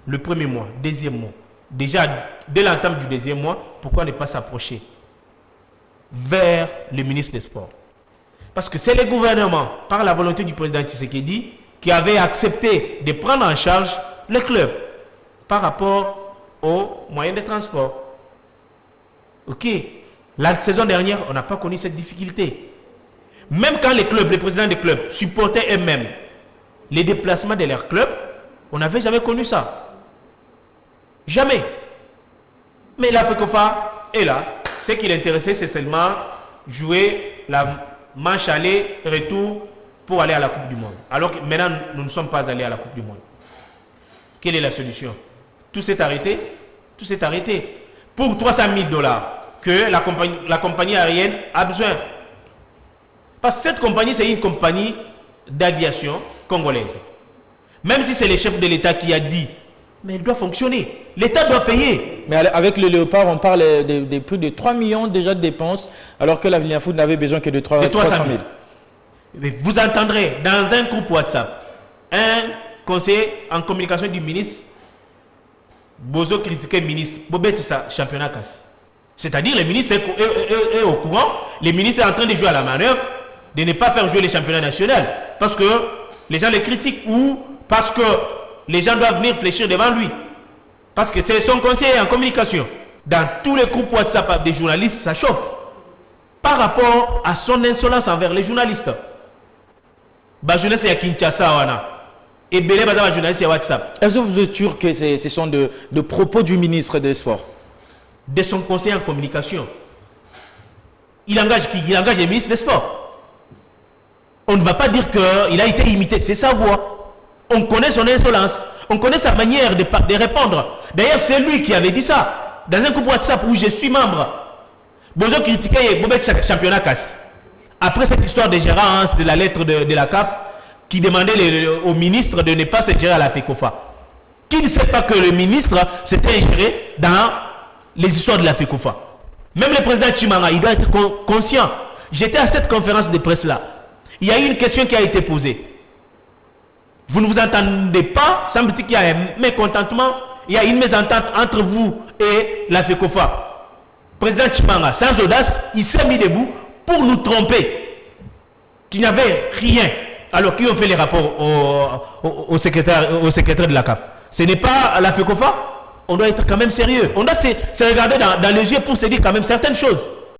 le premier mois, deuxième mois, déjà dès l'entame du deuxième mois, pourquoi ne pas s'approcher vers le ministre des Sports? Parce que c'est le gouvernement, par la volonté du président Tshisekedi, qui avait accepté de prendre en charge le club par rapport aux moyens de transport. Ok, la saison dernière, on n'a pas connu cette difficulté. Même quand les clubs, les présidents des clubs supportaient eux-mêmes les déplacements de leurs clubs, on n'avait jamais connu ça. Jamais. Mais la FECOFA est là. Ce qui l'intéressait, c'est seulement jouer la manche aller, retour pour aller à la Coupe du Monde. Alors que maintenant, nous ne sommes pas allés à la Coupe du Monde. Quelle est la solution? Tout s'est arrêté. Tout s'est arrêté. Pour 300 000 $ que la compagnie aérienne a besoin. Parce que cette compagnie, c'est une compagnie d'aviation congolaise. Même si c'est le chef de l'État qui a dit, mais elle doit fonctionner. L'État doit payer. Mais avec le Léopard, on parle de plus de 3 millions déjà de dépenses, alors que la Foot n'avait besoin que de 300 000. Mais vous entendrez dans un groupe WhatsApp, un conseiller en communication du ministre, Bozo critiquait le ministre, Bobetissa, championnat casse. C'est-à-dire le ministre est au courant, le ministre est en train de jouer à la manœuvre, de ne pas faire jouer les championnats nationaux, parce que les gens les critiquent ou parce que les gens doivent venir fléchir devant lui. Parce que c'est son conseiller en communication. Dans tous les groupes WhatsApp des journalistes, ça chauffe. Par rapport à son insolence envers les journalistes. Bah, journaliste à Kinshasa, wana. Et belé bah, journaliste à WhatsApp. Est-ce que vous êtes sûr que ce sont de propos du ministre des Sports? De son conseiller en communication. Il engage qui? Il engage le ministre des Sports. On ne va pas dire qu'il a été imité, c'est sa voix. On connaît son insolence, on connaît sa manière de répondre. D'ailleurs, c'est lui qui avait dit ça. Dans un groupe WhatsApp où je suis membre, Bozo critiquait Bobek championnat casse. Après cette histoire de gérance de la lettre de la CAF qui demandait au ministre de ne pas se gérer à la FECOFA. Qui ne sait pas que le ministre s'était ingéré dans les histoires de la FECOFA. Même le président Tshimanga, il doit être conscient. J'étais à cette conférence de presse-là. Il y a eu une question qui a été posée. Vous ne vous entendez pas, semble-t-il qu'il y a un mécontentement, il y a une mésentente entre vous et la FECOFA. Président Tshimanga, sans audace, il s'est mis debout pour nous tromper. Qu'il n'y avait rien. Alors, qui ont fait les rapports au secrétaire de la CAF? Ce n'est pas la FECOFA. On doit être quand même sérieux. On doit se regarder dans les yeux pour se dire quand même certaines choses.